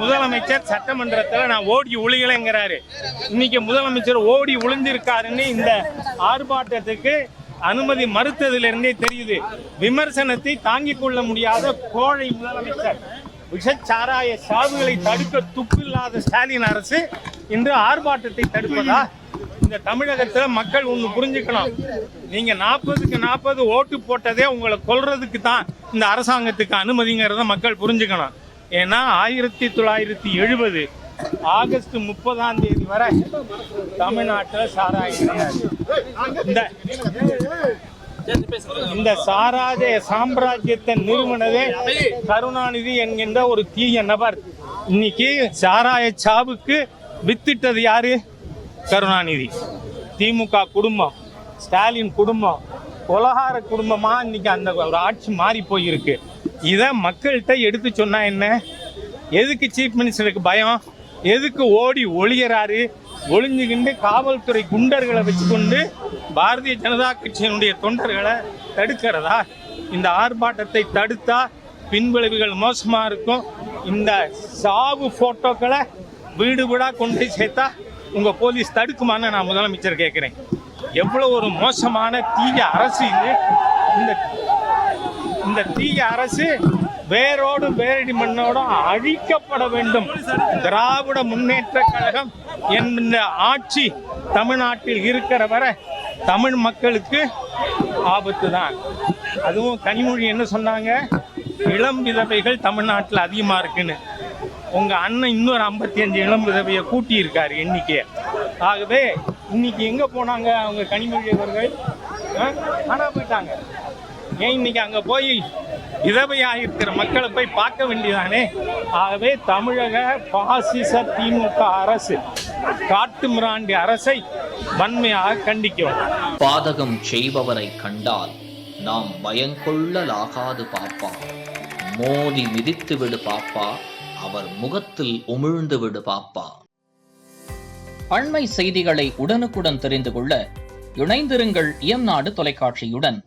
முதலமைச்சர் சட்டமன்றத்தில் நான் ஓடி ஒளிகளைங்கிறாரு. இன்னைக்கு முதலமைச்சர் ஓடி ஒளிஞ்சிருக்காருன்னு இந்த ஆர்ப்பாட்டத்துக்கு அனுமதி மறுத்ததிலிருந்தே தெரியுது. விமர்சனத்தை தாங்கிக் கொள்ள முடியாத கோழை முதலமைச்சர். விஷச்சாராய சாவுகளை தடுக்க துப்பில்லாத ஸ்டாலின் அரசு இன்று ஆர்ப்பாட்டத்தை தடுப்பதா? இந்த தமிழகத்தில் மக்கள் ஒன்று புரிஞ்சுக்கணும். நீங்க 40க்கு 40 ஓட்டு போட்டதே உங்களை கொல்றதுக்கு தான் இந்த அரசாங்கத்துக்கு அனுமதிங்கிறத மக்கள் புரிஞ்சுக்கணும். ஏன்னா 1970 ஆகஸ்ட் 30ஆம் தேதி வரை தமிழ்நாட்டில் சாராயம் கிடையாது. இந்த சாராய சாம்ராஜ்யத்தை நிறுவனதே கருணாநிதி என்கின்ற ஒரு தீய நபர். இன்னைக்கு சாராய சாவுக்கு வித்திட்டது யாரு? கருணாநிதி. திமுக குடும்பம், ஸ்டாலின் குடும்பம், உலகார குடும்பமா இன்னைக்கு அந்த ஒரு ஆட்சி மாறி போயிருக்கு. இதை மக்கள்கிட்ட எடுத்து சொன்னா என்ன? எதுக்கு சீஃப் மினிஸ்டருக்கு பயம்? எதுக்கு ஓடி ஒளியறாரு? ஒளிஞ்சுக்கிண்டு காவல்துறை குண்டர்களை வச்சுக்கொண்டு பாரதிய ஜனதா கட்சியினுடைய தொண்டர்களை தடுக்கிறதா? இந்த ஆர்ப்பாட்டத்தை தடுத்தா பின்விளைவுகள் மோசமா இருக்கும். இந்த சாவு போட்டோக்களை வீடு வீடா கொண்டு சேர்த்தா உங்க போலீஸ் தடுக்குமான்னு நான் முதலமைச்சர் கேட்கிறேன். எவ்வளவு ஒரு மோசமான தீய அரசு இது! இந்த தீய அரசு வேரோடு வேரடி மண்ணோடும் அழிக்கப்பட வேண்டும். திராவிட முன்னேற்ற கழகம் என்ற ஆட்சி தமிழ்நாட்டில் இருக்கிற வரை தமிழ் மக்களுக்கு ஆபத்து தான். அதுவும் கனிமொழி என்ன சொன்னாங்க? இளம் விதவைகள் தமிழ்நாட்டில் அதிகமாக இருக்குன்னு. உங்க அண்ணன் இன்னொரு 55 இளம் விதவையை கூட்டி இருக்காரு எண்ணிக்கையை. ஆகவே இன்னைக்கு எங்க போனாங்க அவங்க கனிமொழி அவர்கள்? ஆனா போயிட்டாங்க. ஏன் இன்னைக்கு அங்க போய் விதவையாக இருக்கிற மக்களை போய் பார்க்க வேண்டியதானே? ஆகவே தமிழக பாசிச திமுக அரசு, காட்டு மிராண்டி அரசை வன்மையாக கண்டிக்கிறோம். பாதகம் செய்பவரை கண்டால் நாம் பயங்கொள்ளலாகாது பாப்பா, மோதி மிதித்து விடு பாப்பா, அவர் முகத்தில் உமிழ்ந்து விடு பாப்பா. அண்மை செய்திகளை உடனுக்குடன் தெரிந்து கொள்ள இணைந்திருங்கள் இயம்நாடு தொலைக்காட்சியுடன்.